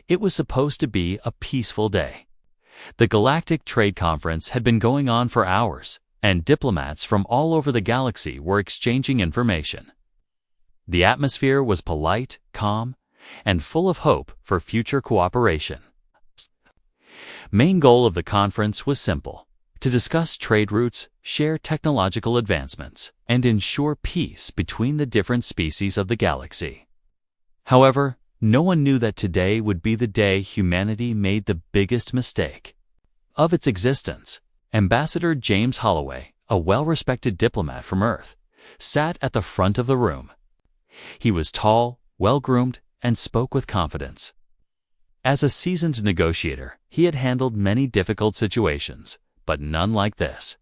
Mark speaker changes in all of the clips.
Speaker 1: It was supposed to be a peaceful day. The Galactic Trade Conference had been going on for hours, and diplomats from all over the galaxy were exchanging information. The atmosphere was polite, calm, and full of hope for future cooperation. Main goal of the conference was simple: to discuss trade routes, share technological advancements, and ensure peace between the different species of the galaxy. However, no one knew that today would be the day humanity made the biggest mistake of its existence. Ambassador James Holloway, a well-respected diplomat from Earth, sat at the front of the room. He was tall, well-groomed, and spoke with confidence. As a seasoned negotiator, he had handled many difficult situations, but none like this.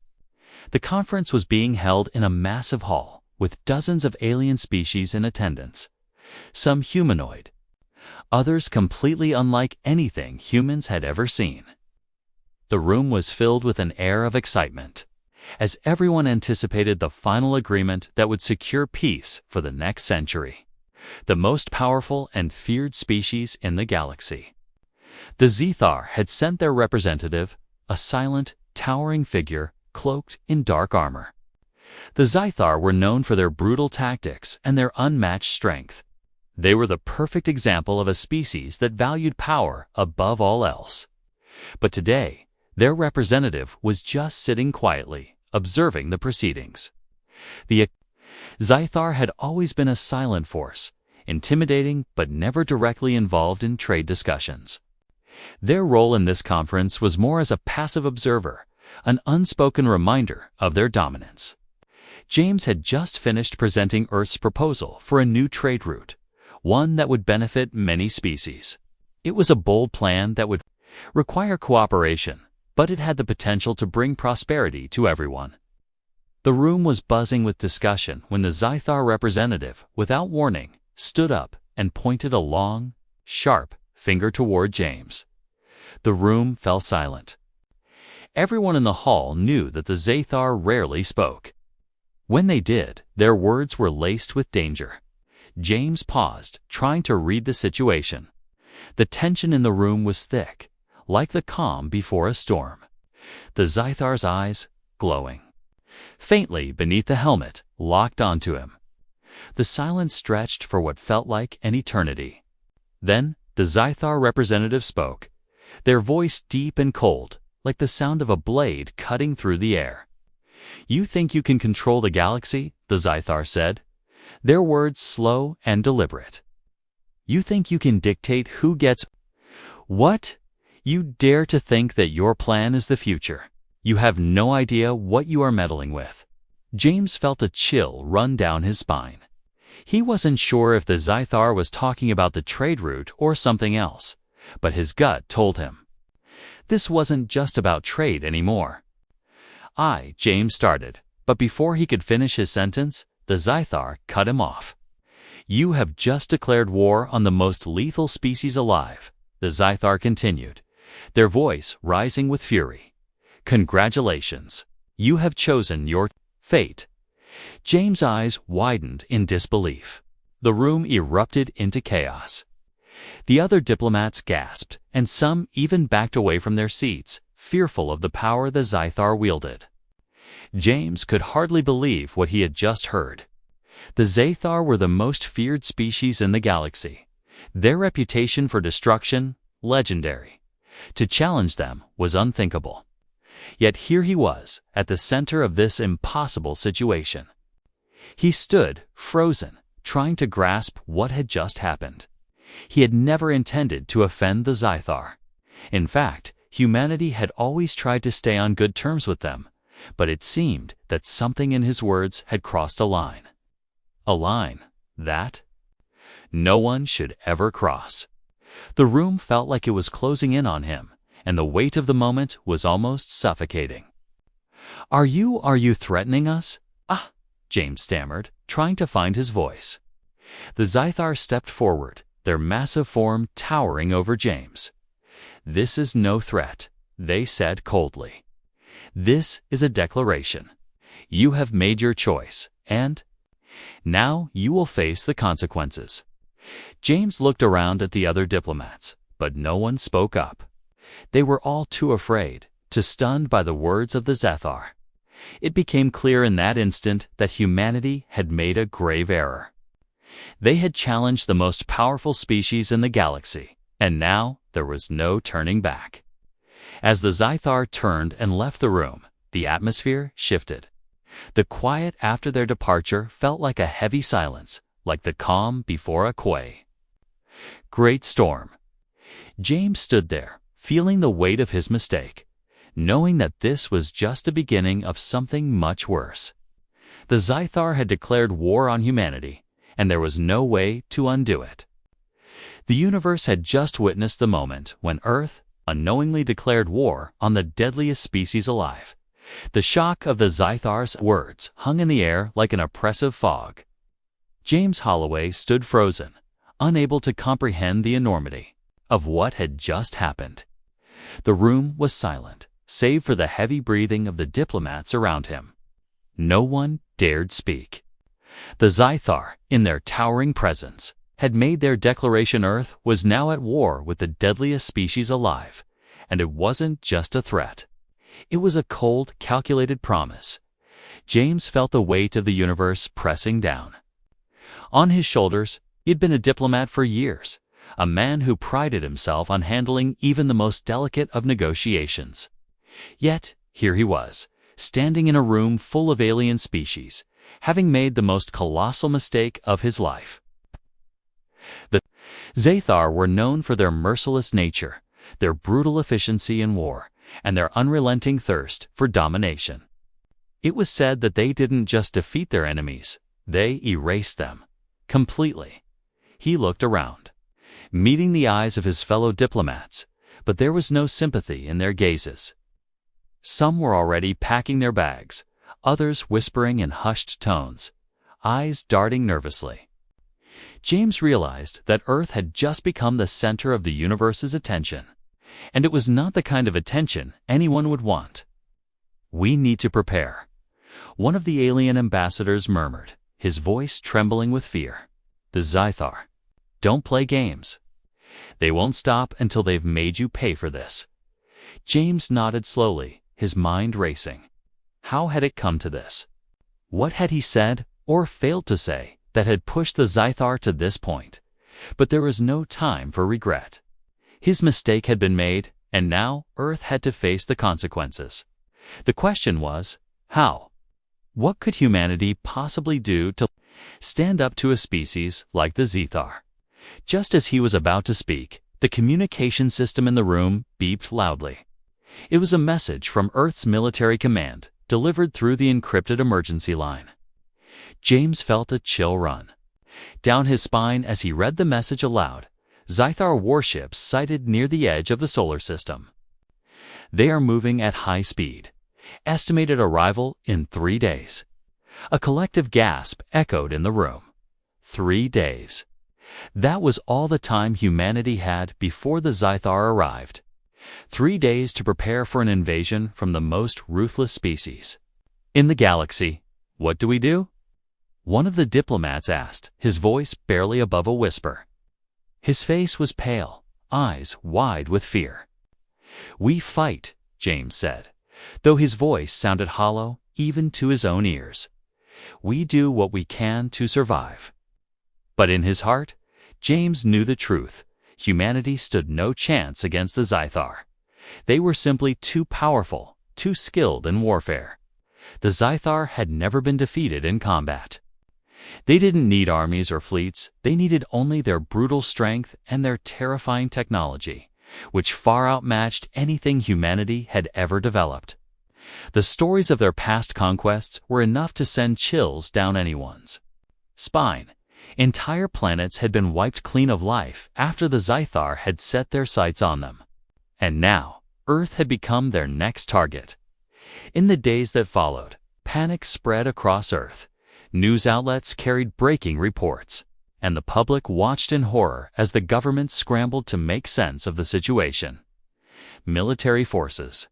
Speaker 1: The conference was being held in a massive hall, with dozens of alien species in attendance. Some humanoid, others completely unlike anything humans had ever seen. The room was filled with an air of excitement, as everyone anticipated the final agreement that would secure peace for the next century. The most powerful and feared species in the galaxy. The Zethar had sent their representative, a silent, towering figure cloaked in dark armor. The Zethar were known for their brutal tactics and their unmatched strength. They were the perfect example of a species that valued power above all else. But today, their representative was just sitting quietly, observing the proceedings. The Zethar had always been a silent force, intimidating but never directly involved in trade discussions. Their role in this conference was more as a passive observer, an unspoken reminder of their dominance. James had just finished presenting Earth's proposal for a new trade route, one that would benefit many species. It was a bold plan that would require cooperation, but it had the potential to bring prosperity to everyone. The room was buzzing with discussion when the Zethar representative, without warning, stood up and pointed a long, sharp finger toward James. The room fell silent. Everyone in the hall knew that the Zethar rarely spoke. When they did, their words were laced with danger. James paused, trying to read the situation. The tension in the room was thick, like the calm before a storm. The Zethar's eyes, glowing faintly beneath the helmet, locked onto him. The silence stretched for what felt like an eternity. Then the Zethar representative spoke, their voice deep and cold, like the sound of a blade cutting through the air. "You think you can control the galaxy?" the Zethar said, their words slow and deliberate. "You think you can dictate who gets what? You dare to think that your plan is the future. You have no idea what you are meddling with." James felt a chill run down his spine. He wasn't sure if the Zethar was talking about the trade route or something else, but his gut told him. This wasn't just about trade anymore. James started, but before he could finish his sentence, the Zethar cut him off. "You have just declared war on the most lethal species alive," the Zethar continued, their voice rising with fury. "Congratulations. You have chosen your fate." James' eyes widened in disbelief. The room erupted into chaos. The other diplomats gasped, and some even backed away from their seats, fearful of the power the Zethar wielded. James could hardly believe what he had just heard. The Zethar were the most feared species in the galaxy. Their reputation for destruction, legendary. To challenge them was unthinkable. Yet here he was, at the center of this impossible situation. He stood, frozen, trying to grasp what had just happened. He had never intended to offend the Zethar. In fact, humanity had always tried to stay on good terms with them, but it seemed that something in his words had crossed a line. A line that no one should ever cross. The room felt like it was closing in on him, and the weight of the moment was almost suffocating. Are you threatening us?" James stammered, trying to find his voice. The Zethar stepped forward, their massive form towering over James. "This is no threat," they said coldly. "This is a declaration. You have made your choice, and now you will face the consequences." James looked around at the other diplomats, but no one spoke up. They were all too afraid, too stunned by the words of the Zethar. It became clear in that instant that humanity had made a grave error. They had challenged the most powerful species in the galaxy, and now there was no turning back. As the Zethar turned and left the room, the atmosphere shifted. The quiet after their departure felt like a heavy silence, like the calm before a quay. Great storm. James stood there, feeling the weight of his mistake, knowing that this was just the beginning of something much worse. The Zethar had declared war on humanity, and there was no way to undo it. The universe had just witnessed the moment when Earth unknowingly declared war on the deadliest species alive. The shock of the Zethar's words hung in the air like an oppressive fog. James Holloway stood frozen, unable to comprehend the enormity of what had just happened. The room was silent, save for the heavy breathing of the diplomats around him. No one dared speak. The Zethar, in their towering presence, had made their declaration. Earth was now at war with the deadliest species alive, and it wasn't just a threat. It was a cold, calculated promise. James felt the weight of the universe pressing down. On his shoulders, he'd been a diplomat for years, a man who prided himself on handling even the most delicate of negotiations. Yet, here he was, standing in a room full of alien species, having made the most colossal mistake of his life. The Zethar were known for their merciless nature, their brutal efficiency in war, and their unrelenting thirst for domination. It was said that they didn't just defeat their enemies, they erased them completely. He looked around, meeting the eyes of his fellow diplomats, but there was no sympathy in their gazes. Some were already packing their bags, others whispering in hushed tones, eyes darting nervously. James realized that Earth had just become the center of the universe's attention, and it was not the kind of attention anyone would want. "We need to prepare," one of the alien ambassadors murmured, his voice trembling with fear. "The Zethar don't play games. They won't stop until they've made you pay for this." James nodded slowly, his mind racing. How had it come to this? What had he said, or failed to say, that had pushed the Zethar to this point? But there was no time for regret. His mistake had been made, and now Earth had to face the consequences. The question was, how? What could humanity possibly do to stand up to a species like the Zethar? Just as he was about to speak, the communication system in the room beeped loudly. It was a message from Earth's military command, delivered through the encrypted emergency line. James felt a chill run down his spine as he read the message aloud. Zethar warships sighted near the edge of the solar system. They are moving at high speed. Estimated arrival in 3 days. A collective gasp echoed in the room. 3 days. That was all the time humanity had before the Zethar arrived. 3 days to prepare for an invasion from the most ruthless species in the galaxy. "What do we do?" one of the diplomats asked, his voice barely above a whisper. His face was pale, eyes wide with fear. "We fight," James said, though his voice sounded hollow even to his own ears. "We do what we can to survive." But in his heart, James knew the truth. Humanity stood no chance against the Zethar. They were simply too powerful, too skilled in warfare. The Zethar had never been defeated in combat. They didn't need armies or fleets, they needed only their brutal strength and their terrifying technology, which far outmatched anything humanity had ever developed. The stories of their past conquests were enough to send chills down anyone's spine. Entire planets had been wiped clean of life after the Zethar had set their sights on them. And now, Earth had become their next target. In the days that followed, panic spread across Earth. News outlets carried breaking reports, and the public watched in horror as the government scrambled to make sense of the situation. Military forces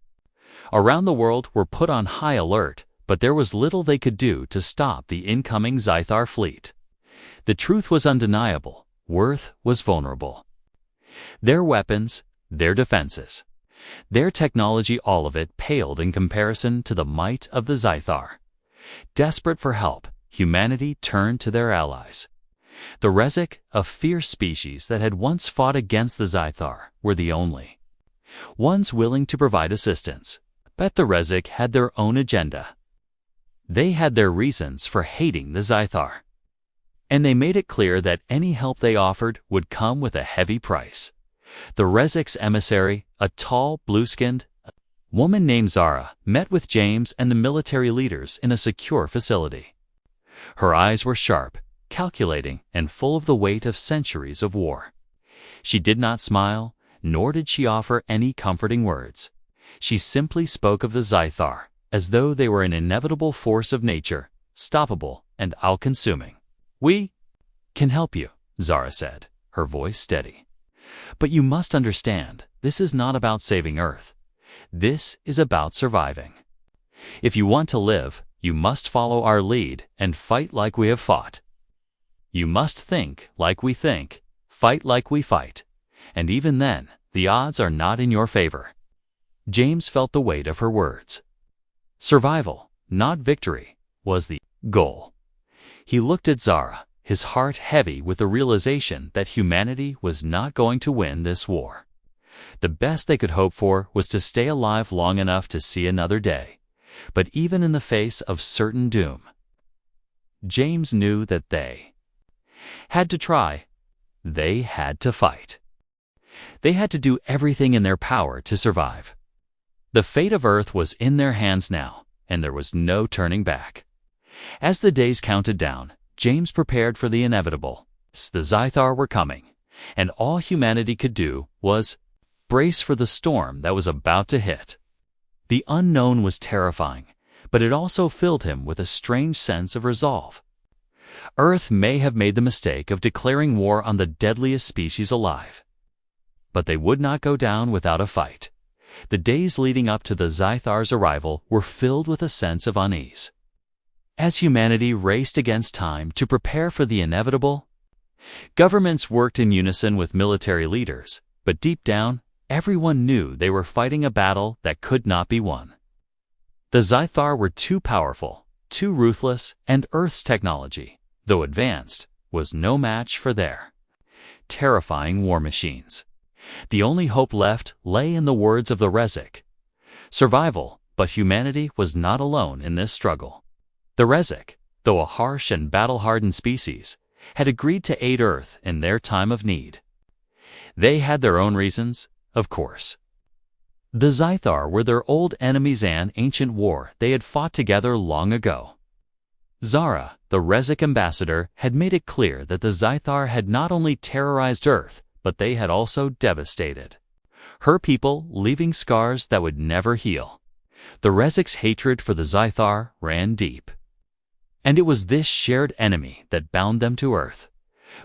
Speaker 1: around the world were put on high alert, but there was little they could do to stop the incoming Zethar fleet. The truth was undeniable. Earth was vulnerable. Their weapons, their defenses, their technology, all of it paled in comparison to the might of the Zythar. Desperate for help, humanity turned to their allies. The Rezek, a fierce species that had once fought against the Zythar, were the only ones willing to provide assistance. But the Rezek had their own agenda. They had their reasons for hating the Zythar. And they made it clear that any help they offered would come with a heavy price. The Rezek's emissary, a tall, blue-skinned woman named Zara, met with James and the military leaders in a secure facility. Her eyes were sharp, calculating, and full of the weight of centuries of war. She did not smile, nor did she offer any comforting words. She simply spoke of the Zythar, as though they were an inevitable force of nature, stoppable and all-consuming. "We can help you," Zara said, her voice steady. "But you must understand, this is not about saving Earth. This is about surviving. If you want to live, you must follow our lead and fight like we have fought. You must think like we think, fight like we fight. And even then, the odds are not in your favor." James felt the weight of her words. Survival, not victory, was the goal. He looked at Zara, his heart heavy with the realization that humanity was not going to win this war. The best they could hope for was to stay alive long enough to see another day. But even in the face of certain doom, James knew that they had to try. They had to fight. They had to do everything in their power to survive. The fate of Earth was in their hands now, and there was no turning back. As the days counted down, James prepared for the inevitable. The Zythar were coming, and all humanity could do was brace for the storm that was about to hit. The unknown was terrifying, but it also filled him with a strange sense of resolve. Earth may have made the mistake of declaring war on the deadliest species alive, but they would not go down without a fight. The days leading up to the Zythar's arrival were filled with a sense of unease. As humanity raced against time to prepare for the inevitable, governments worked in unison with military leaders, but deep down, everyone knew they were fighting a battle that could not be won. The Zythar were too powerful, too ruthless, and Earth's technology, though advanced, was no match for their terrifying war machines. The only hope left lay in the words of the Rezek. Survival, but humanity was not alone in this struggle. The Rezek, though a harsh and battle-hardened species, had agreed to aid Earth in their time of need. They had their own reasons, of course. The Zythar were their old enemies, an ancient war they had fought together long ago. Zara, the Rezek ambassador, had made it clear that the Zythar had not only terrorized Earth, but they had also devastated her people, leaving scars that would never heal. The Rezek's hatred for the Zythar ran deep, and it was this shared enemy that bound them to Earth.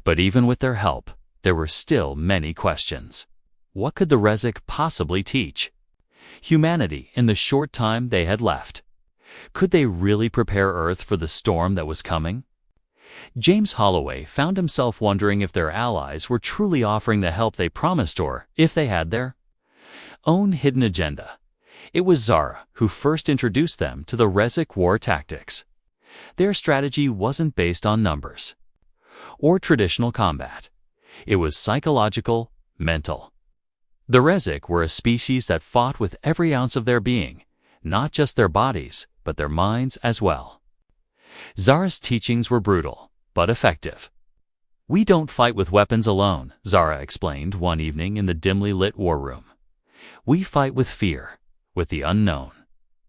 Speaker 1: But even with their help, there were still many questions. What could the Rezek possibly teach humanity in the short time they had left? Could they really prepare Earth for the storm that was coming? James Holloway found himself wondering if their allies were truly offering the help they promised, or if they had their own hidden agenda. It was Zara who first introduced them to the Rezek war tactics. Their strategy wasn't based on numbers or traditional combat. It was psychological, mental. The Rezek were a species that fought with every ounce of their being, not just their bodies, but their minds as well. Zara's teachings were brutal, but effective. "We don't fight with weapons alone," Zara explained one evening in the dimly lit war room. "We fight with fear, with the unknown.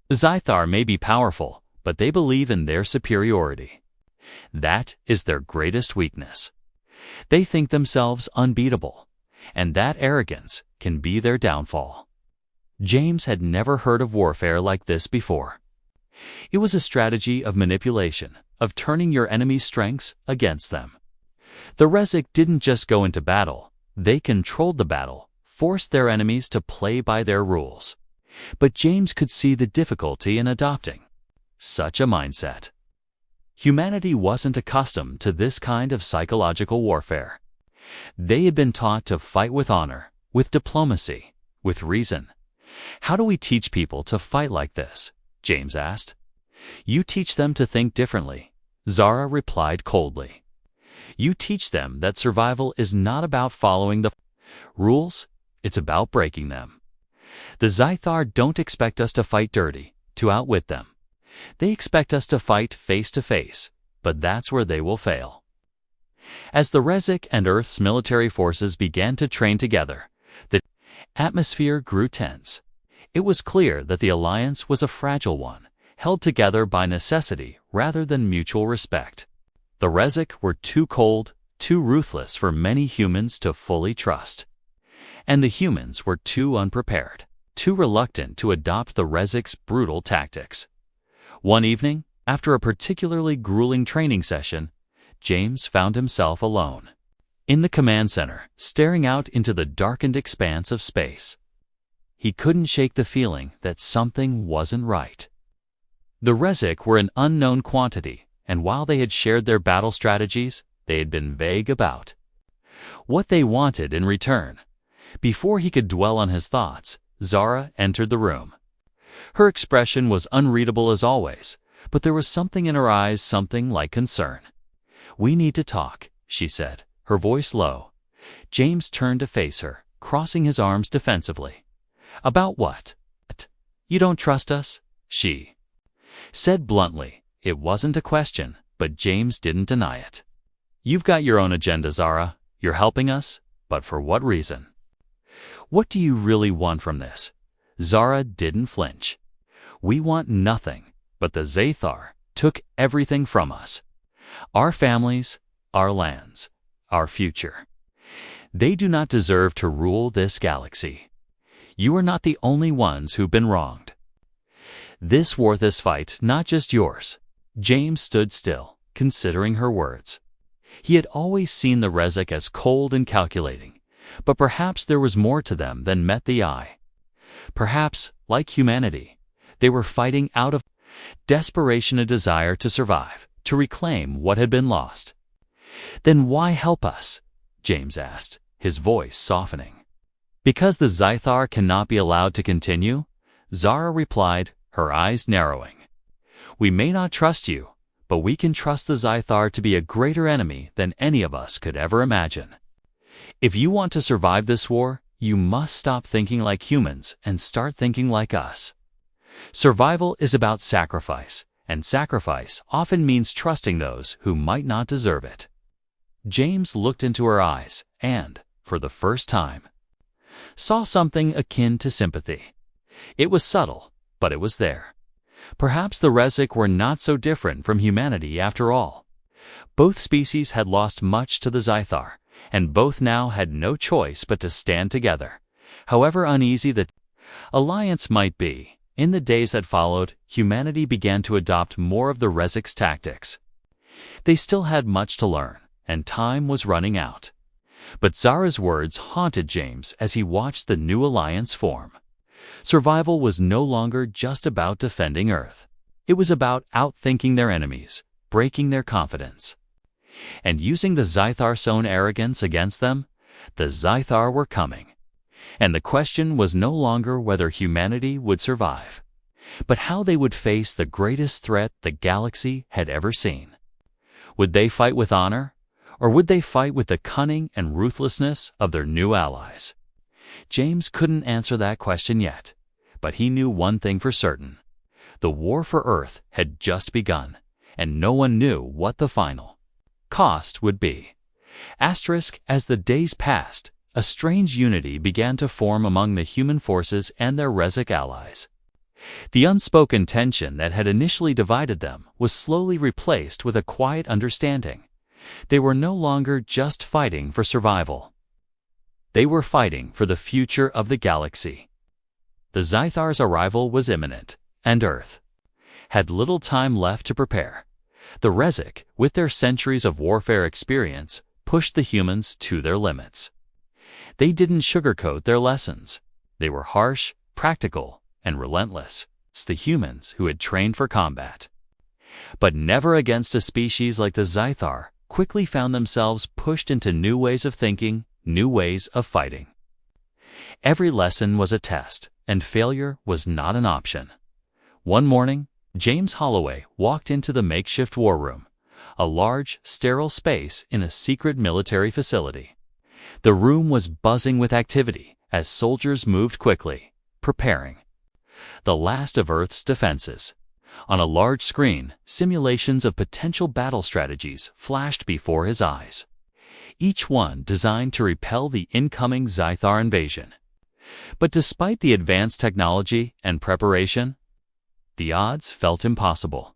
Speaker 1: The Zythar may be powerful, but they believe in their superiority. That is their greatest weakness. They think themselves unbeatable, and that arrogance can be their downfall." James had never heard of warfare like this before. It was a strategy of manipulation, of turning your enemy's strengths against them. The Rezek didn't just go into battle, they controlled the battle, forced their enemies to play by their rules. But James could see the difficulty in adopting such a mindset. Humanity wasn't accustomed to this kind of psychological warfare. They had been taught to fight with honor, with diplomacy, with reason. "How do we teach people to fight like this?" James asked. "You teach them to think differently," Zara replied coldly. "You teach them that survival is not about following the rules, it's about breaking them. The Zythar don't expect us to fight dirty, to outwit them. They expect us to fight face to face, but that's where they will fail." As the Rezik and Earth's military forces began to train together, the atmosphere grew tense. It was clear that the alliance was a fragile one, held together by necessity rather than mutual respect. The Rezik were too cold, too ruthless for many humans to fully trust. And the humans were too unprepared, too reluctant to adopt the Rezik's brutal tactics. One evening, after a particularly grueling training session, James found himself alone in the command center, staring out into the darkened expanse of space. He couldn't shake the feeling that something wasn't right. The Rezik were an unknown quantity, and while they had shared their battle strategies, they had been vague about what they wanted in return. Before he could dwell on his thoughts, Zara entered the room. Her expression was unreadable as always, but there was something in her eyes, something like concern. "We need to talk," she said, her voice low. James turned to face her, crossing his arms defensively. "About what?" "You don't trust us?" she said bluntly. It wasn't a question, but James didn't deny it. "You've got your own agenda, Zara. You're helping us, but for what reason? What do you really want from this?" Zara didn't flinch. "We want nothing, but the Zythar took everything from us. Our families, our lands, our future. They do not deserve to rule this galaxy. You are not the only ones who've been wronged. This war, this fight, not just yours." James stood still, considering her words. He had always seen the Rezik as cold and calculating, but perhaps there was more to them than met the eye. Perhaps, like humanity, they were fighting out of desperation, a desire to survive, to reclaim what had been lost. "Then why help us?" James asked, his voice softening. "Because the Zythar cannot be allowed to continue," Zara replied, her eyes narrowing. "We may not trust you, but we can trust the Zythar to be a greater enemy than any of us could ever imagine. If you want to survive this war, you must stop thinking like humans and start thinking like us. Survival is about sacrifice, and sacrifice often means trusting those who might not deserve it." James looked into her eyes and, for the first time, saw something akin to sympathy. It was subtle, but it was there. Perhaps the Rezik were not so different from humanity after all. Both species had lost much to the Zythar, and both now had no choice but to stand together. However uneasy the alliance might be, in the days that followed, humanity began to adopt more of the Rezik's tactics. They still had much to learn, and time was running out. But Zara's words haunted James as he watched the new alliance form. Survival was no longer just about defending Earth. It was about outthinking their enemies, breaking their confidence, and using the Zythar's own arrogance against them. The Zythar were coming, and the question was no longer whether humanity would survive, but how they would face the greatest threat the galaxy had ever seen. Would they fight with honor, or would they fight with the cunning and ruthlessness of their new allies? James couldn't answer that question yet, but he knew one thing for certain. The war for Earth had just begun, and no one knew what the final cost would be. As the days passed, a strange unity began to form among the human forces and their Rezik allies. The unspoken tension that had initially divided them was slowly replaced with a quiet understanding. They were no longer just fighting for survival. They were fighting for the future of the galaxy. The Zythar's arrival was imminent, and Earth had little time left to prepare. The Rezik, with their centuries of warfare experience, pushed the humans to their limits. They didn't sugarcoat their lessons. They were harsh, practical, and relentless. It's the humans who had trained for combat, but never against a species like the Zythar quickly found themselves pushed into new ways of thinking, new ways of fighting. Every lesson was a test, and failure was not an option. One morning, James Holloway walked into the makeshift war room, a large, sterile space in a secret military facility. The room was buzzing with activity as soldiers moved quickly, preparing. The last of Earth's defenses. On a large screen, simulations of potential battle strategies flashed before his eyes, each one designed to repel the incoming Zythar invasion. But despite the advanced technology and preparation, the odds felt impossible.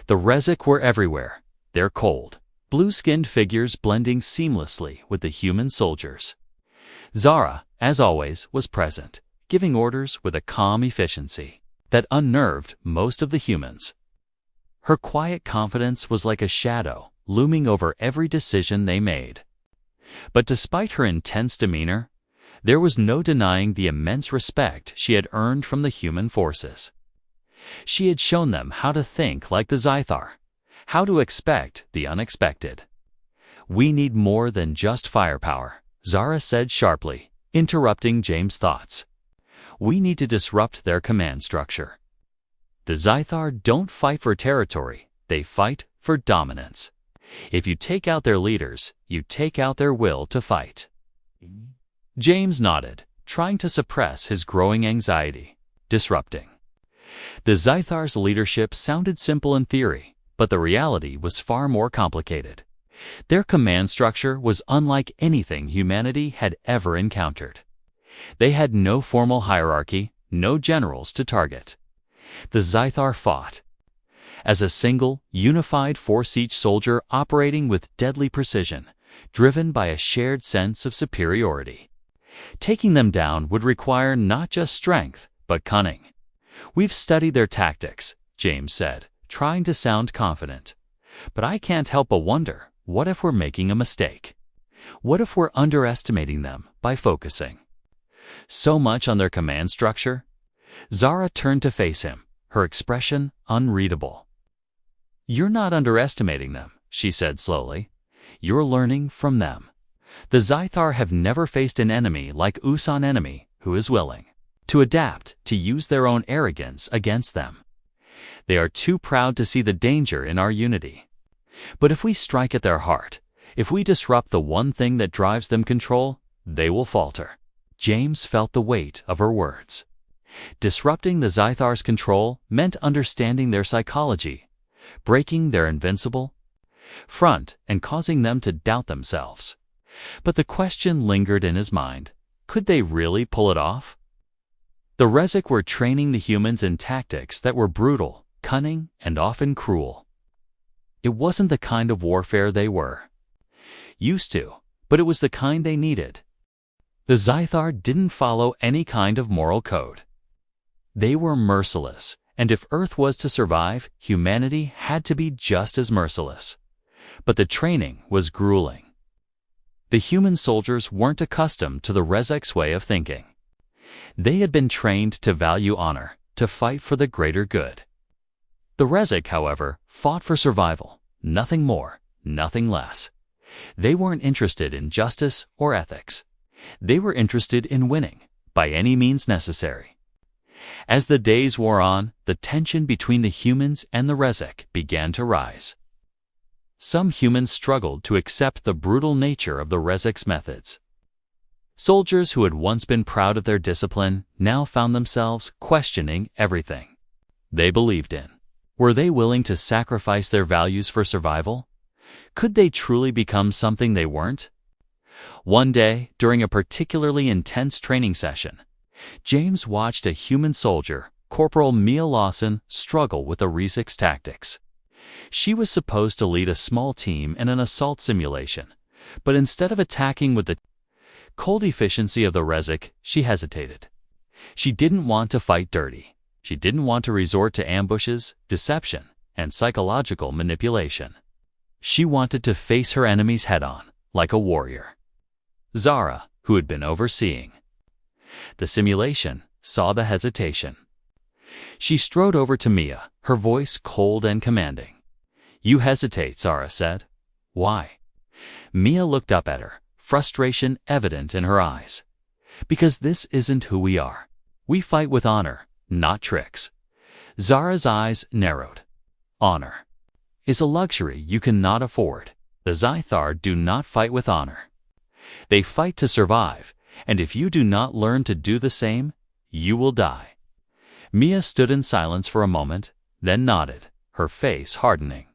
Speaker 1: The Rezek were everywhere, their cold, blue-skinned figures blending seamlessly with the human soldiers. Zara, as always, was present, giving orders with a calm efficiency that unnerved most of the humans. Her quiet confidence was like a shadow looming over every decision they made. But despite her intense demeanor, there was no denying the immense respect she had earned from the human forces. She had shown them how to think like the Zythar, how to expect the unexpected. "We need more than just firepower," Zara said sharply, interrupting James' thoughts. "We need to disrupt their command structure. The Zythar don't fight for territory, they fight for dominance. If you take out their leaders, you take out their will to fight." James nodded, trying to suppress his growing anxiety. Disrupting. The Zythar's leadership sounded simple in theory, but the reality was far more complicated. Their command structure was unlike anything humanity had ever encountered. They had no formal hierarchy, no generals to target. The Zythar fought as a single, unified force, each soldier operating with deadly precision, driven by a shared sense of superiority. Taking them down would require not just strength, but cunning. "We've studied their tactics," James said, trying to sound confident. "But I can't help but wonder, what if we're making a mistake? What if we're underestimating them by focusing so much on their command structure?" Zara turned to face him, her expression unreadable. "You're not underestimating them," she said slowly. "You're learning from them. The Zythar have never faced an enemy like Usan enemy who is willing to adapt, to use their own arrogance against them. They are too proud to see the danger in our unity. But if we strike at their heart, if we disrupt the one thing that drives them control, they will falter." James felt the weight of her words. Disrupting the Zythar's control meant understanding their psychology, breaking their invincible front and causing them to doubt themselves. But the question lingered in his mind. Could they really pull it off? The Rezek were training the humans in tactics that were brutal, cunning, and often cruel. It wasn't the kind of warfare they were used to, but it was the kind they needed. The Zythar didn't follow any kind of moral code. They were merciless, and if Earth was to survive, humanity had to be just as merciless. But the training was grueling. The human soldiers weren't accustomed to the Rezek's way of thinking. They had been trained to value honor, to fight for the greater good. The Rezek, however, fought for survival, nothing more, nothing less. They weren't interested in justice or ethics. They were interested in winning, by any means necessary. As the days wore on, the tension between the humans and the Rezek began to rise. Some humans struggled to accept the brutal nature of the Rezek's methods. Soldiers who had once been proud of their discipline now found themselves questioning everything they believed in. Were they willing to sacrifice their values for survival? Could they truly become something they weren't? One day, during a particularly intense training session, James watched a human soldier, Corporal Mia Lawson, struggle with the Rezek's tactics. She was supposed to lead a small team in an assault simulation, but instead of attacking with the cold efficiency of the Rezek, she hesitated. She didn't want to fight dirty. She didn't want to resort to ambushes, deception, and psychological manipulation. She wanted to face her enemies head-on, like a warrior. Zara, who had been overseeing the simulation, saw the hesitation. She strode over to Mia, her voice cold and commanding. "You hesitate," Zara said. Why? Mia looked up at her, frustration evident in her eyes. Because this isn't who we are. We fight with honor, not tricks. Zara's eyes narrowed. Honor is a luxury you cannot afford. The Zythar do not fight with honor. They fight to survive, and if you do not learn to do the same, you will die. Mia stood in silence for a moment, then nodded, her face hardening.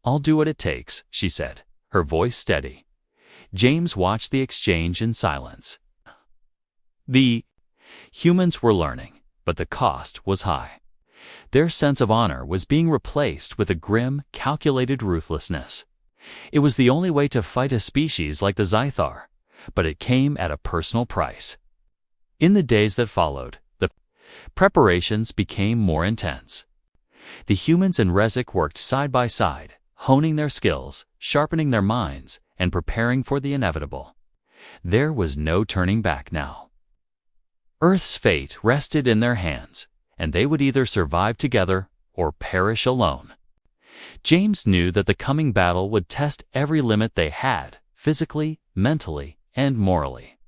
Speaker 1: I'll do what it takes, she said, her voice steady. James watched the exchange in silence. The humans were learning, but the cost was high. Their sense of honor was being replaced with a grim, calculated ruthlessness. It was the only way to fight a species like the Zythar, but it came at a personal price. In the days that followed, the preparations became more intense. The humans and Rezik worked side by side, honing their skills, sharpening their minds, and preparing for the inevitable. There was no turning back now. Earth's fate rested in their hands, and they would either survive together or perish alone. James knew that the coming battle would test every limit they had, physically, mentally, and morally.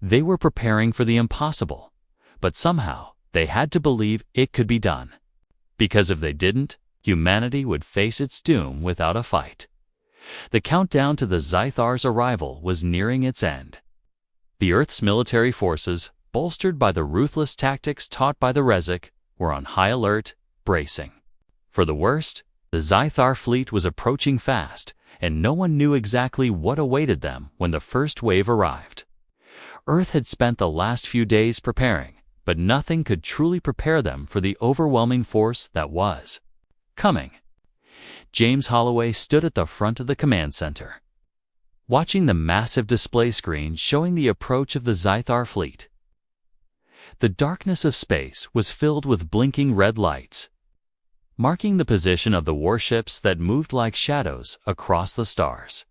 Speaker 1: They were preparing for the impossible, but somehow they had to believe it could be done. Because if they didn't, humanity would face its doom without a fight. The countdown to the Zythar's arrival was nearing its end. The Earth's military forces, bolstered by the ruthless tactics taught by the Rezik, were on high alert, bracing. For the worst, the Zythar fleet was approaching fast, and no one knew exactly what awaited them when the first wave arrived. Earth had spent the last few days preparing, but nothing could truly prepare them for the overwhelming force that was coming. James Holloway stood at the front of the command center, watching the massive display screen showing the approach of the Zythar fleet. The darkness of space was filled with blinking red lights, marking the position of the warships that moved like shadows across the stars.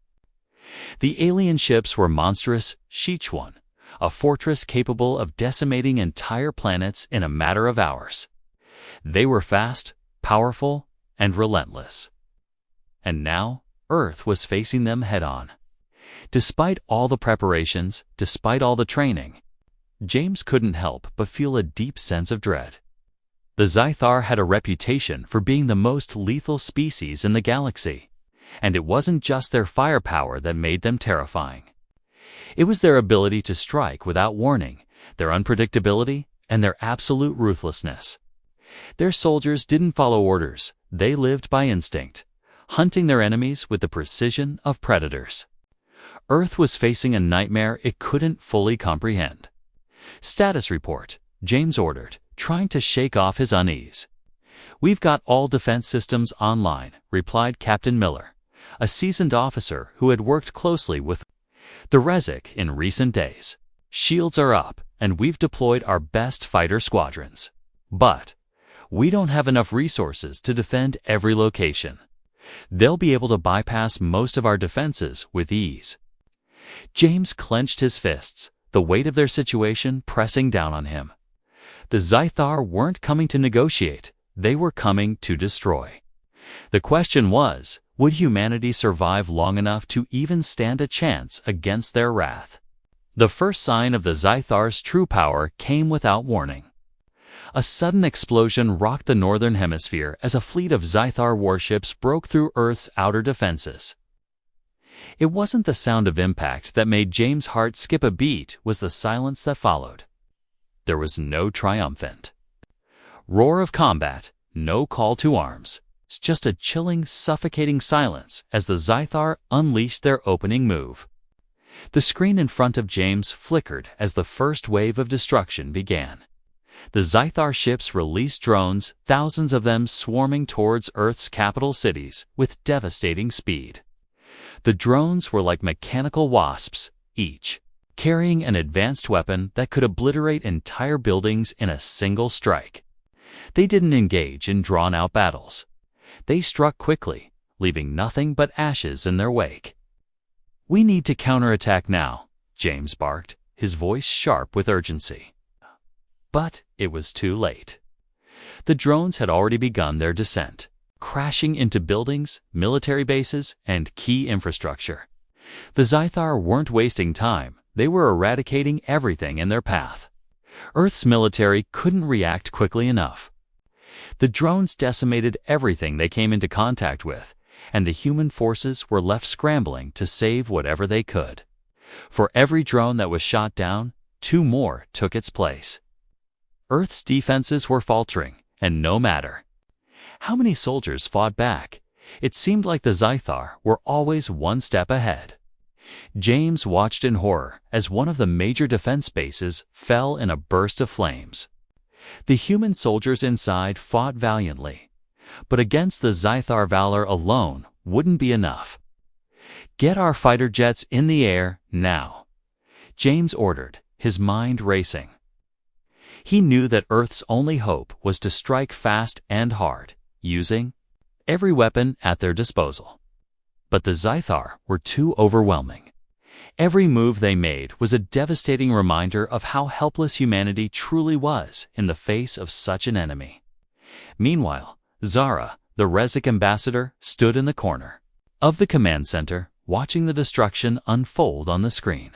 Speaker 1: The alien ships were monstrous Sichuan, a fortress capable of decimating entire planets in a matter of hours. They were fast, powerful, and relentless. And now, Earth was facing them head-on. Despite all the preparations, despite all the training, James couldn't help but feel a deep sense of dread. The Zythar had a reputation for being the most lethal species in the galaxy, and it wasn't just their firepower that made them terrifying. It was their ability to strike without warning, their unpredictability, and their absolute ruthlessness. Their soldiers didn't follow orders, they lived by instinct, hunting their enemies with the precision of predators. Earth was facing a nightmare it couldn't fully comprehend. Status report, James ordered, trying to shake off his unease. We've got all defense systems online, replied Captain Miller, a seasoned officer who had worked closely with the Rezik in recent days. Shields are up, and we've deployed our best fighter squadrons. But we don't have enough resources to defend every location. They'll be able to bypass most of our defenses with ease. James clenched his fists, the weight of their situation pressing down on him. The Zythar weren't coming to negotiate, they were coming to destroy. The question was, would humanity survive long enough to even stand a chance against their wrath? The first sign of the Zythar's true power came without warning. A sudden explosion rocked the northern hemisphere as a fleet of Zythar warships broke through Earth's outer defenses. It wasn't the sound of impact that made James' heart skip a beat, it was the silence that followed. There was no triumphant roar of combat, no call to arms. It's just a chilling, suffocating silence as the Zythar unleashed their opening move. The screen in front of James flickered as the first wave of destruction began. The Zythar ships released drones, thousands of them swarming towards Earth's capital cities with devastating speed. The drones were like mechanical wasps, each carrying an advanced weapon that could obliterate entire buildings in a single strike. They didn't engage in drawn-out battles. They struck quickly, leaving nothing but ashes in their wake. "We need to counterattack now," James barked, his voice sharp with urgency. But it was too late. The drones had already begun their descent. crashing into buildings, military bases, and key infrastructure. The Zythar weren't wasting time. They were eradicating everything in their path. Earth's military couldn't react quickly enough. The drones decimated everything they came into contact with, and the human forces were left scrambling to save whatever they could. For every drone that was shot down, 2 more took its place. Earth's defenses were faltering, and no matter how many soldiers fought back, it seemed like the Zythar were always one step ahead. James watched in horror as one of the major defense bases fell in a burst of flames. The human soldiers inside fought valiantly, but against the Zythar valor alone wouldn't be enough. "Get our fighter jets in the air now," James ordered, his mind racing. He knew that Earth's only hope was to strike fast and hard, using every weapon at their disposal. But the Zythar were too overwhelming. Every move they made was a devastating reminder of how helpless humanity truly was in the face of such an enemy. Meanwhile, Zara, the Rezik ambassador, stood in the corner of the command center, watching the destruction unfold on the screen.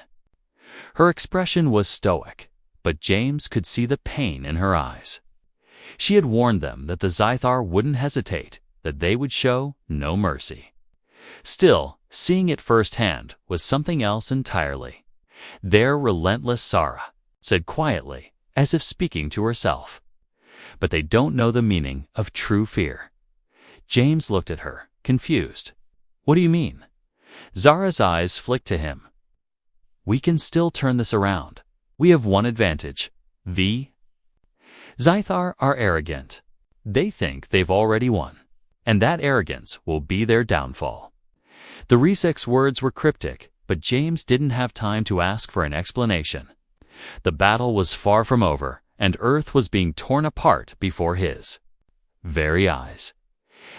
Speaker 1: Her expression was stoic, but James could see the pain in her eyes. She had warned them that the Zythar wouldn't hesitate, that they would show no mercy. Still, seeing it firsthand was something else entirely. "They're relentless," Zara said quietly, as if speaking to herself. "But they don't know the meaning of true fear." James looked at her, confused. "What do you mean?" Zara's eyes flicked to him. "We can still turn this around. We have one advantage. The Zythar are arrogant. They think they've already won, and that arrogance will be their downfall." The Rezik's words were cryptic, but James didn't have time to ask for an explanation. The battle was far from over, and Earth was being torn apart before his very eyes.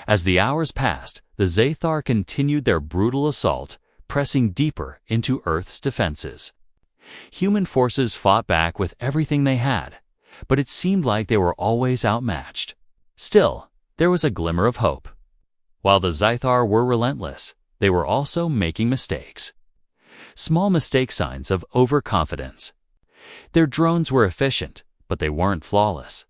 Speaker 1: As the hours passed, the Zythar continued their brutal assault, pressing deeper into Earth's defenses. Human forces fought back with everything they had, but it seemed like they were always outmatched. Still, there was a glimmer of hope. While the Zythar were relentless, they were also making mistakes. Small mistake signs of overconfidence. Their drones were efficient, but they weren't flawless.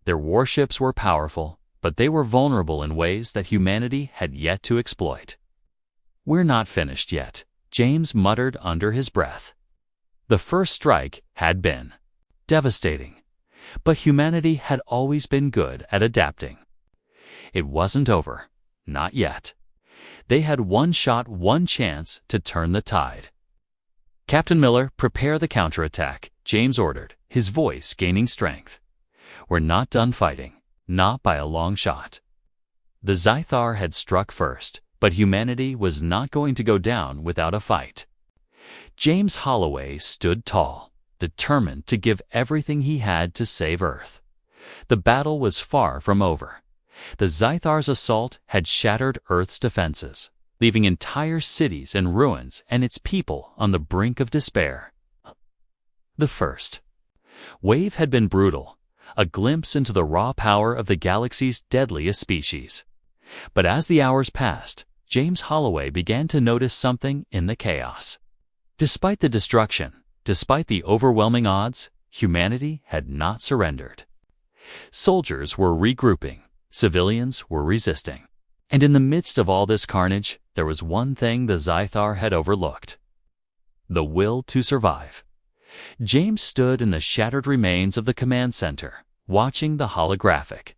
Speaker 1: Their warships were powerful, but they were vulnerable in ways that humanity had yet to exploit. "We're not finished yet," James muttered under his breath. The first strike had been devastating, but humanity had always been good at adapting. It wasn't over. Not yet. They had one shot, one chance to turn the tide. "Captain Miller, prepare the counterattack," James ordered, his voice gaining strength. "We're not done fighting, not by a long shot." The Zythar had struck first, but humanity was not going to go down without a fight. James Holloway stood tall, determined to give everything he had to save Earth. The battle was far from over. The Zythar's assault had shattered Earth's defenses, leaving entire cities in ruins and its people on the brink of despair. The first wave had been brutal, a glimpse into the raw power of the galaxy's deadliest species. But as the hours passed, James Holloway began to notice something in the chaos. Despite the destruction, despite the overwhelming odds, humanity had not surrendered. Soldiers were regrouping. Civilians were resisting. And in the midst of all this carnage, there was one thing the Zythar had overlooked: the will to survive. James stood in the shattered remains of the command center, watching the holographic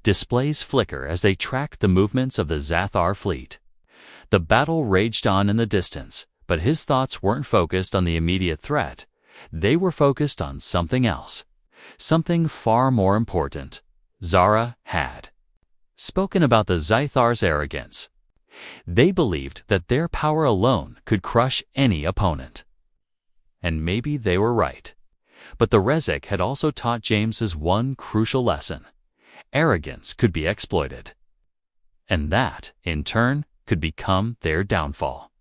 Speaker 1: displays flicker as they tracked the movements of the Zythar fleet. The battle raged on in the distance, but his thoughts weren't focused on the immediate threat. They were focused on something else, something far more important. Zara had spoken about the Zythar's arrogance. They believed that their power alone could crush any opponent. And maybe they were right. But the Rezik had also taught James's one crucial lesson: arrogance could be exploited. And that, in turn, could become their downfall.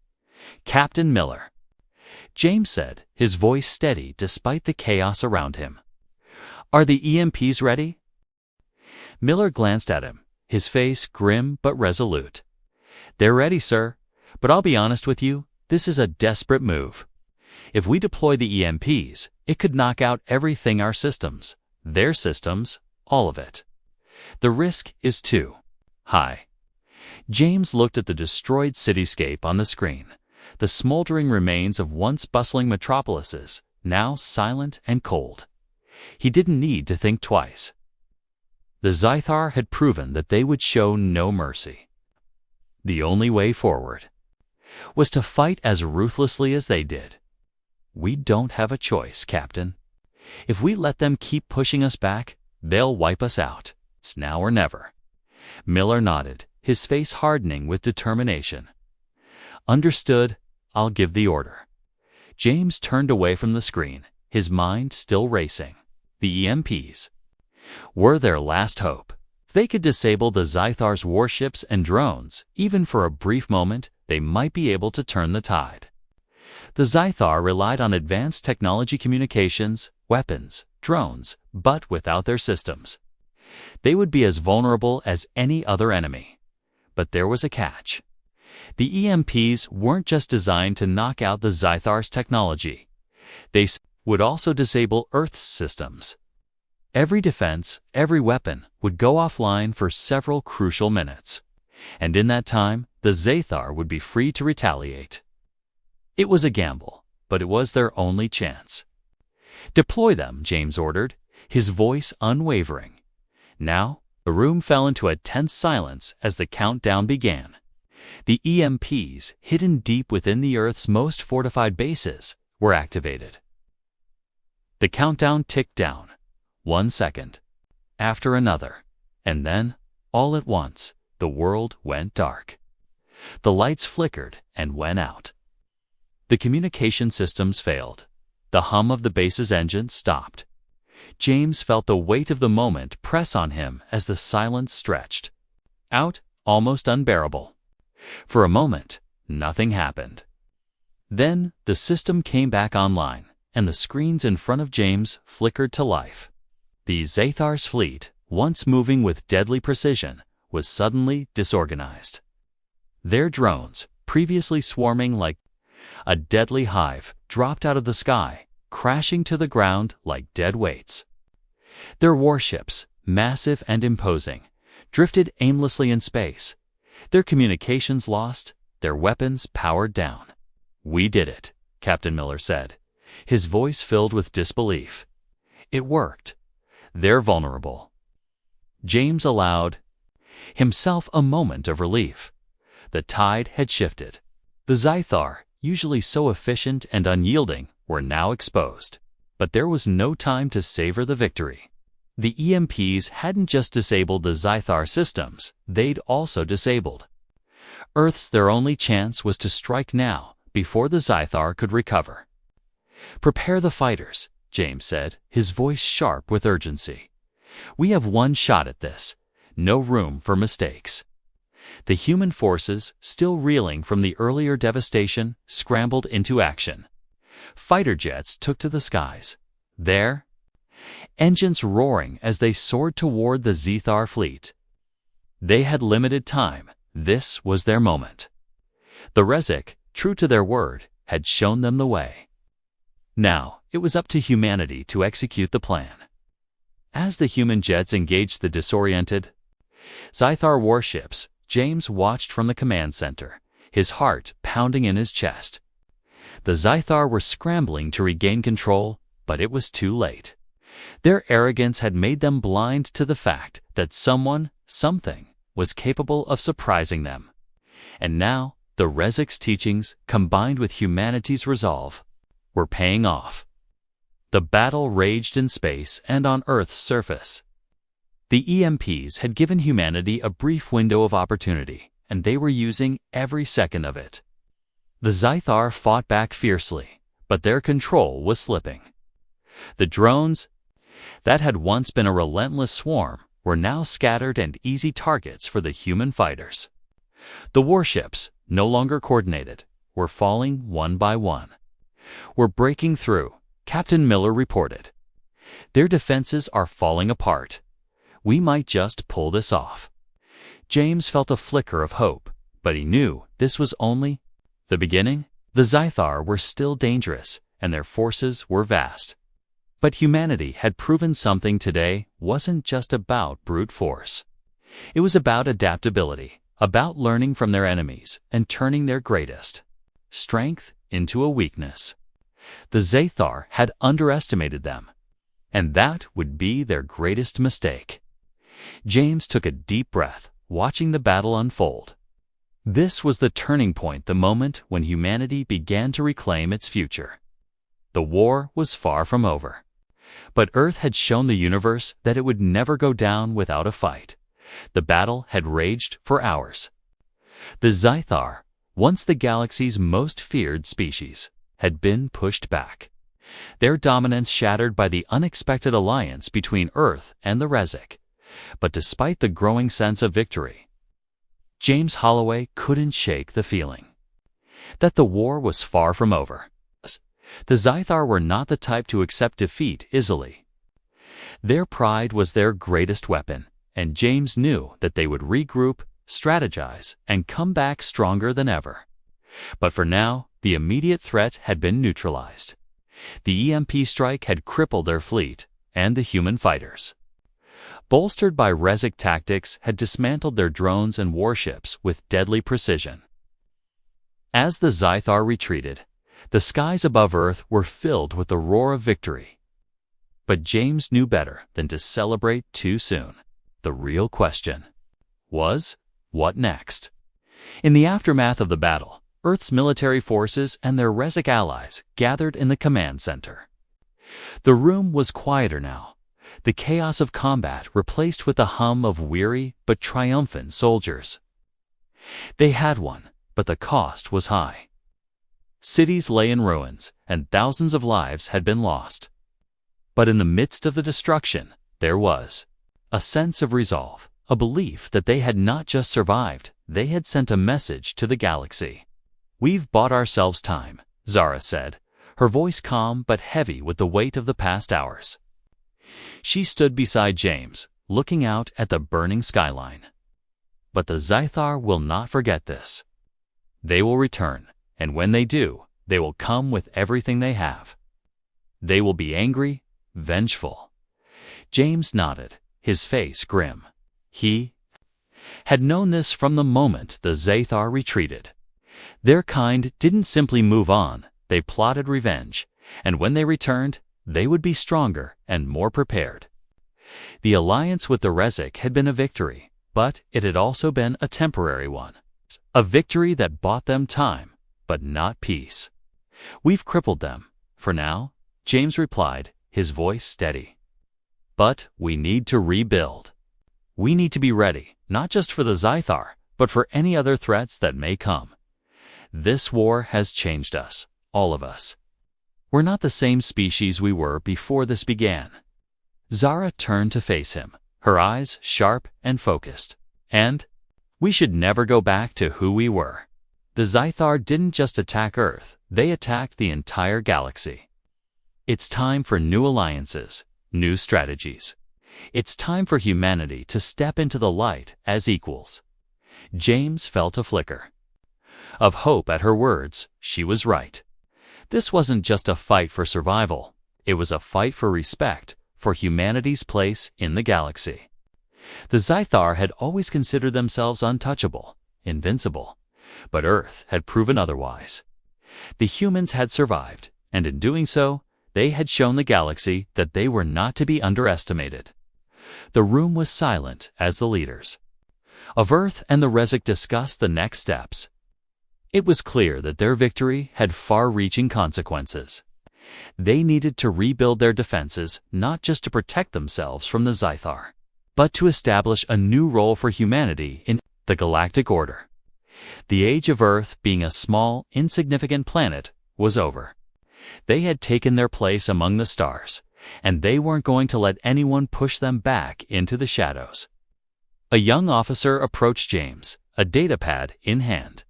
Speaker 1: "Captain Miller," James said, his voice steady despite the chaos around him. "Are the EMPs ready?" Miller glanced at him, his face grim but resolute. "They're ready, sir, but I'll be honest with you, this is a desperate move. If we deploy the EMPs, it could knock out everything our systems, their systems, all of it. The risk is too high." James looked at the destroyed cityscape on the screen, the smoldering remains of once bustling metropolises, now silent and cold. He didn't need to think twice. The Zythar had proven that they would show no mercy. The only way forward was to fight as ruthlessly as they did. "We don't have a choice, Captain. If we let them keep pushing us back, they'll wipe us out. It's now or never." Miller nodded, his face hardening with determination. "Understood. I'll give the order." James turned away from the screen, his mind still racing. The EMPs were their last hope. If they could disable the Zythar's warships and drones, even for a brief moment, they might be able to turn the tide. The Zythar relied on advanced technology communications, weapons, drones, but without their systems, they would be as vulnerable as any other enemy. But there was a catch. The EMPs weren't just designed to knock out the Zythar's technology. They would also disable Earth's systems. Every defense, every weapon would go offline for several crucial minutes. And in that time, the Zythar would be free to retaliate. It was a gamble, but it was their only chance. "Deploy them," James ordered, his voice unwavering. Now, the room fell into a tense silence as the countdown began. The EMPs, hidden deep within the Earth's most fortified bases, were activated. The countdown ticked down, 1 second, after another, and then, all at once, the world went dark. The lights flickered and went out. The communication systems failed. The hum of the base's engine stopped. James felt the weight of the moment press on him as the silence stretched out, almost unbearable. For a moment, nothing happened. Then the system came back online, and the screens in front of James flickered to life. The Zythar's fleet, once moving with deadly precision, was suddenly disorganized. Their drones, previously swarming like a deadly hive, dropped out of the sky, crashing to the ground like dead weights. Their warships, massive and imposing, drifted aimlessly in space, their communications lost, their weapons powered down. "We did it," Captain Miller said, his voice filled with disbelief. "It worked. They're vulnerable." James allowed himself a moment of relief. The tide had shifted. The Zythar, usually so efficient and unyielding, were now exposed. But there was no time to savor the victory. The EMPs hadn't just disabled the Zythar systems, they'd also disabled Earth's. Their only chance was to strike now, before the Zythar could recover. "Prepare the fighters," James said, his voice sharp with urgency. "We have one shot at this. No room for mistakes." The human forces, still reeling from the earlier devastation, scrambled into action. Fighter jets took to the skies, their engines roaring as they soared toward the Zythar fleet. They had limited time. This was their moment. The Rezik, true to their word, had shown them the way. Now, it was up to humanity to execute the plan. As the human jets engaged the disoriented Zythar warships, James watched from the command center, his heart pounding in his chest. The Zythar were scrambling to regain control, but it was too late. Their arrogance had made them blind to the fact that someone, something, was capable of surprising them. And now, the Rezik's teachings, combined with humanity's resolve, were paying off. The battle raged in space and on Earth's surface. The EMPs had given humanity a brief window of opportunity, and they were using every second of it. The Zythar fought back fiercely, but their control was slipping. The drones, that had once been a relentless swarm, were now scattered and easy targets for the human fighters. The warships, no longer coordinated, were falling one by one. "We're breaking through," Captain Miller reported. "Their defenses are falling apart. We might just pull this off." James felt a flicker of hope, but he knew this was only the beginning. The Zythar were still dangerous, and their forces were vast. But humanity had proven something today wasn't just about brute force. It was about adaptability, about learning from their enemies and turning their greatest strength into a weakness. The Zythar had underestimated them, and that would be their greatest mistake. James took a deep breath, watching the battle unfold. This was the turning point, the moment when humanity began to reclaim its future. The war was far from over. But Earth had shown the universe that it would never go down without a fight. The battle had raged for hours. The Zythar, once the galaxy's most feared species, had been pushed back. Their dominance shattered by the unexpected alliance between Earth and the Rezik. But despite the growing sense of victory, James Holloway couldn't shake the feeling that the war was far from over. The Zythar were not the type to accept defeat easily. Their pride was their greatest weapon, and James knew that they would regroup, strategize, and come back stronger than ever. But for now, the immediate threat had been neutralized. The EMP strike had crippled their fleet and the human fighters. Bolstered by Rezik tactics, had dismantled their drones and warships with deadly precision. As the Zythar retreated, the skies above Earth were filled with the roar of victory. But James knew better than to celebrate too soon. The real question was, what next? In the aftermath of the battle, Earth's military forces and their Rezik allies gathered in the command center. The room was quieter now, the chaos of combat replaced with the hum of weary but triumphant soldiers. They had won, but the cost was high. Cities lay in ruins, and thousands of lives had been lost. But in the midst of the destruction, there was a sense of resolve, a belief that they had not just survived, they had sent a message to the galaxy. "We've bought ourselves time," Zara said, her voice calm but heavy with the weight of the past hours. She stood beside James, looking out at the burning skyline. But the Zythar will not forget this. They will return, and when they do, they will come with everything they have. They will be angry, vengeful. James nodded, his face grim. He had known this from the moment the Zythar retreated. Their kind didn't simply move on, they plotted revenge, and when they returned, they would be stronger and more prepared. The alliance with the Rezik had been a victory, but it had also been a temporary one. A victory that bought them time, but not peace. "We've crippled them, for now," James replied, his voice steady. "But we need to rebuild. We need to be ready, not just for the Zythar, but for any other threats that may come. This war has changed us, all of us. We're not the same species we were before this began." Zara turned to face him, her eyes sharp and focused. "And we should never go back to who we were. The Zythar didn't just attack Earth, they attacked the entire galaxy. It's time for new alliances, new strategies. It's time for humanity to step into the light as equals." James felt a flicker of hope at her words. She was right. This wasn't just a fight for survival, it was a fight for respect, for humanity's place in the galaxy. The Zythar had always considered themselves untouchable, invincible. But Earth had proven otherwise. The humans had survived, and in doing so, they had shown the galaxy that they were not to be underestimated. The room was silent as the leaders of Earth and the Rezik discussed the next steps. It was clear that their victory had far-reaching consequences. They needed to rebuild their defenses not just to protect themselves from the Zythar, but to establish a new role for humanity in the galactic order. The age of Earth, being a small, insignificant planet, was over. They had taken their place among the stars, and they weren't going to let anyone push them back into the shadows. A young officer approached James, a datapad in hand.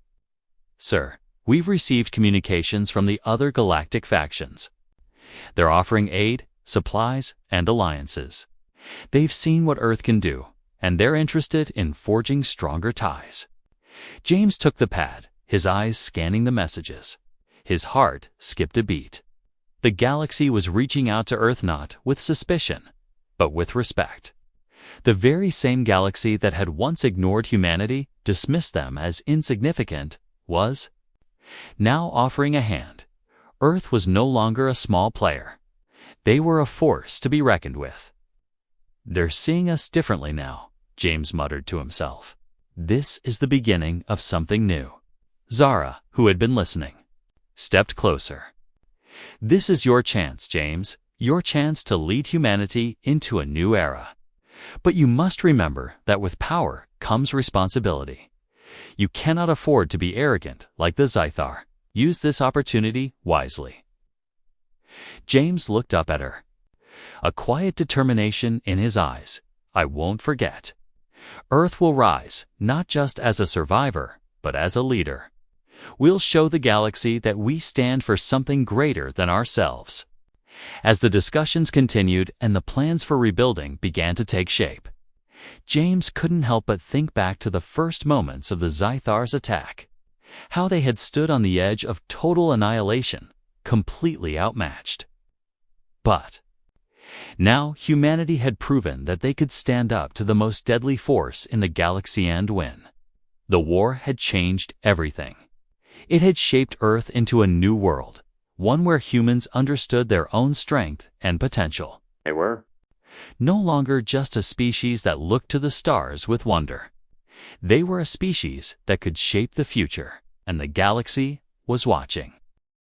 Speaker 1: "Sir, we've received communications from the other galactic factions. They're offering aid, supplies, and alliances. They've seen what Earth can do, and they're interested in forging stronger ties. James took the pad, his eyes scanning the messages. His heart skipped a beat. The galaxy was reaching out to Earth not with suspicion, but with respect. The very same galaxy that had once ignored humanity, dismissed them as insignificant, was now offering a hand. Earth was no longer a small player. They were a force to be reckoned with. "They're seeing us differently now," James muttered to himself. "This is the beginning of something new." Zara, who had been listening, stepped closer. "This is your chance, James, your chance to lead humanity into a new era. But you must remember that with power comes responsibility. You cannot afford to be arrogant like the Zythar. Use this opportunity wisely." James looked up at her, a quiet determination in his eyes. "I won't forget. Earth will rise, not just as a survivor, but as a leader. We'll show the galaxy that we stand for something greater than ourselves." As the discussions continued and the plans for rebuilding began to take shape, James couldn't help but think back to the first moments of the Zythar's attack, how they had stood on the edge of total annihilation, completely outmatched. But now humanity had proven that they could stand up to the most deadly force in the galaxy and win. The war had changed everything. It had shaped Earth into a new world, one where humans understood their own strength and potential.
Speaker 2: They were
Speaker 1: no longer just a species that looked to the stars with wonder. They were a species that could shape the future, and the galaxy was watching.